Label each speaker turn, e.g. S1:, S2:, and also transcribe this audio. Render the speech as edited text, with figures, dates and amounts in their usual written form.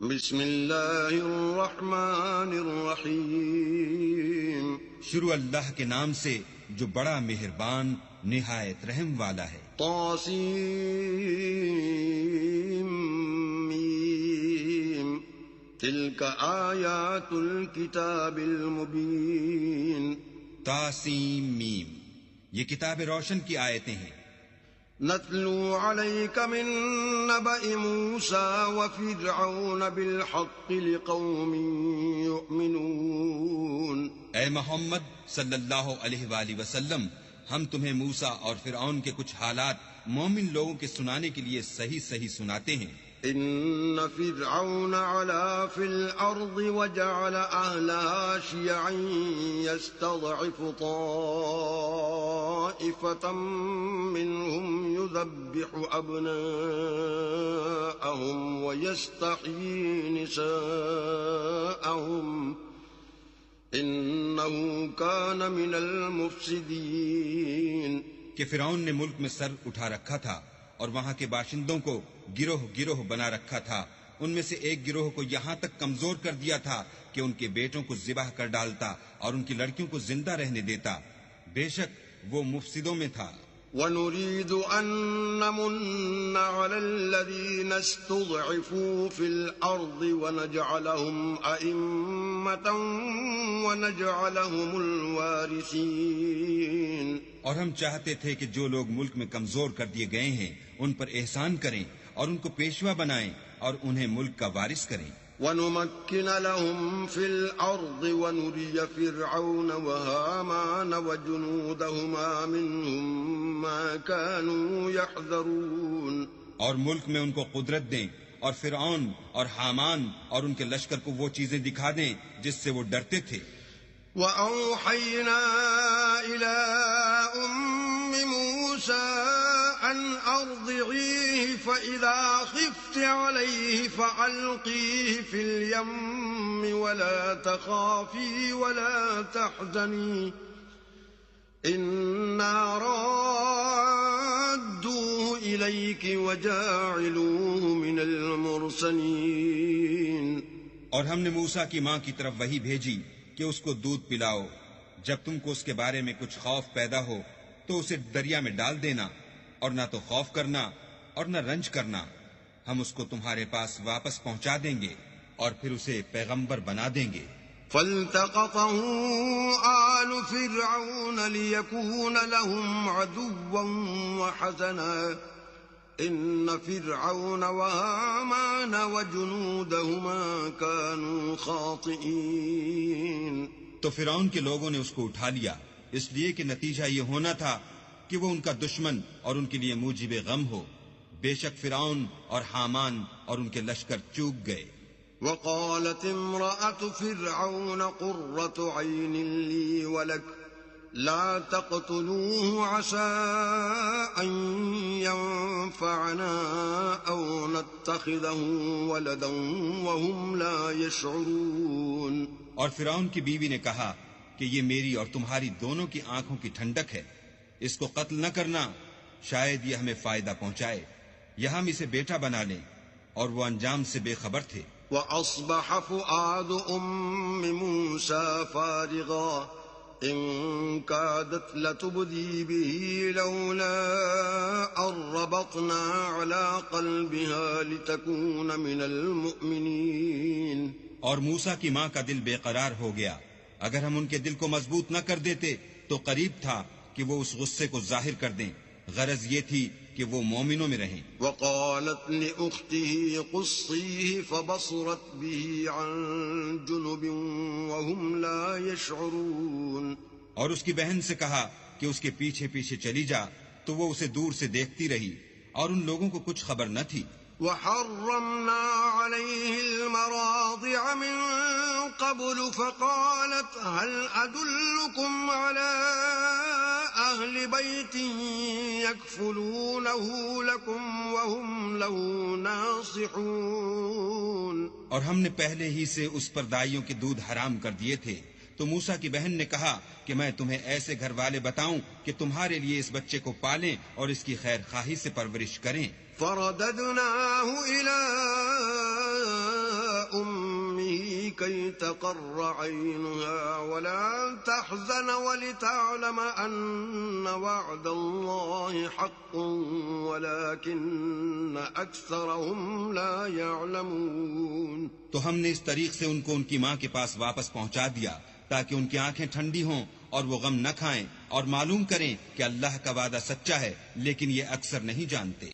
S1: بسم اللہ الرحمن الرحیم۔
S2: شروع اللہ کے نام سے جو بڑا مہربان نہایت رحم والا ہے۔
S1: طاسیم میم تلک آیات الکتاب المبین۔
S2: طاسیم میم، یہ کتاب روشن کی آیتیں ہیں۔
S1: نتلو علیک من نبأ موسیٰ وفرعون بالحق لقوم یؤمنون۔
S2: اے محمد صلی اللہ علیہ وآلہ وسلم، ہم تمہیں موسیٰ اور فرعون کے کچھ حالات مومن لوگوں کے سنانے کے لیے صحیح صحیح سناتے ہیں۔
S1: ان فرعون علا فی الارض وجعل اہلہا شیعا یستضعف طائفة منہم یذبح ابناءہم ویستحیی نساءہم انہو کان من المفسدین۔
S2: کہ فرعون نے ملک میں سر اٹھا رکھا تھا اور وہاں کے باشندوں کو گروہ گروہ بنا رکھا تھا، ان میں سے ایک گروہ کو یہاں تک کمزور کر دیا تھا کہ ان کے بیٹوں کو ذبح کر ڈالتا اور ان کی لڑکیوں کو زندہ رہنے دیتا، بے شک وہ مفسدوں میں تھا۔
S1: وَنُرِيدُ أَن نَّمُنَّ عَلَى الَّذِينَ اسْتُضْعِفُوا فِي الْأَرْضِ وَنَجْعَلَهُمْ أَئِمَّةً وَنَجْعَلَهُمُ الْوَارِثِينَ۔
S2: اور ہم چاہتے تھے کہ جو لوگ ملک میں کمزور کر دیے گئے ہیں ان پر احسان کریں اور ان کو پیشوا بنائیں اور انہیں ملک کا وارث کریں۔
S1: وَنُمَكِّنَ لَهُمْ فِي الْأَرْضِ وَنُرِيَ فِرْعَوْنَ وَهَامَانَ وَجُنُودَهُمَا مِنْهُمْ مَا كَانُوا يَحْذَرُونَ۔
S2: اور ملک میں ان کو قدرت دیں اور فرعون اور حامان اور ان کے لشکر کو وہ چیزیں دکھا دیں جس سے وہ ڈرتے تھے۔
S1: وَأَوْحَيْنَا إِلَىٰ أُمِّ مُوسَىٰ أَنْ أَرْضِعِيهِ فَإِذَا خِفْتِ عَلَيْهِ فَأَلْقِيهِ فِي الْيَمِّ وَلَا تَخَافِي وَلَا تَحْزَنِي إِنَّا رَادُّوهُ إِلَيْكِ وَجَاعِلُوهُ مِنَ الْمُرْسَلِينَ۔
S2: اور ہم نے موسیٰ کی ماں کی طرف وحی بھیجی کہ اس کو دودھ پلاؤ، جب تم کو اس کے بارے میں کچھ خوف پیدا ہو تو اسے دریا میں ڈال دینا، اور نہ تو خوف کرنا اور نہ رنج کرنا، ہم اس کو تمہارے پاس واپس پہنچا دیں گے اور پھر اسے پیغمبر بنا دیں گے۔
S1: فَالْتَقَطَهُ آلُ فِرْعَوْنَ لِيَكُونَ لَهُمْ عَدُوًّا وَحَزَنًا إِنَّ فِرْعَوْنَ وَهَامَانَ وَجُنُودَهُمَا كَانُوا خَاطِئِينَ۔
S2: تو فرعون کے لوگوں نے اس کو اٹھا لیا، اس لیے کہ نتیجہ یہ ہونا تھا کہ وہ ان کا دشمن اور ان کے لیے موجب غم ہو۔ بے شک فرعون اور حامان اور ان کے لشکر چوک گئے۔
S1: وقالت امرأة فرعون قرة عين لي ولك لا تقتلوه عسى أن ينفعنا أو نتخذه ولدا وهم لا يشعرون۔
S2: اور فرعون کی بیوی نے کہا کہ یہ میری اور تمہاری دونوں کی آنکھوں کی ٹھنڈک ہے، اس کو قتل نہ کرنا، شاید یہ ہمیں فائدہ پہنچائے یا ہم اسے بیٹا بنا لیں، اور وہ انجام سے بے خبر تھے۔
S1: وَأَصْبَحَ فُؤَادُ أُمِّ مُوسَىٰ فَارِغًا إِن كَادَتْ لَتُبْدِي بِهِ لَوْلَا أَن رَّبَطْنَا عَلَىٰ قَلْبِهَا لِتَكُونَ مِنَ الْمُؤْمِنِينَ۔
S2: اور موسیٰ کی ماں کا دل بے قرار ہو گیا، اگر ہم ان کے دل کو مضبوط نہ کر دیتے تو قریب تھا کہ وہ اس غصے کو ظاہر کر دیں، غرض یہ تھی کہ وہ مومنوں میں رہیں۔
S1: وقالت لأخته قصيه فبصرت به عن جنب وهم لا يشعرون۔
S2: اور اس کی بہن سے کہا کہ اس کے پیچھے پیچھے چلی جا، تو وہ اسے دور سے دیکھتی رہی اور ان لوگوں کو کچھ خبر نہ تھی۔
S1: وحرمنا عليه المراضع من قبل فقالت هل أدلكم على أهل بيت يكفلونه لكم وهم له ناصحون۔
S2: اور ہم نے پہلے ہی سے اس پر دائیوں کے دودھ حرام کر دیے تھے، تو موسیٰ کی بہن نے کہا کہ میں تمہیں ایسے گھر والے بتاؤں کہ تمہارے لیے اس بچے کو پالیں اور اس کی خیر خواہی سے پرورش کریں۔
S1: فرددناه إلى كي تقر عينها ولا تحزن ولتعلم أن وعد الله حق ولكن أكثرهم لا يعلمون.
S2: تو ہم نے اس طریق سے ان کو ان کی ماں کے پاس واپس پہنچا دیا تاکہ ان کی آنکھیں ٹھنڈی ہوں اور وہ غم نہ کھائیں اور معلوم کریں کہ اللہ کا وعدہ سچا ہے، لیکن یہ اکثر نہیں جانتے.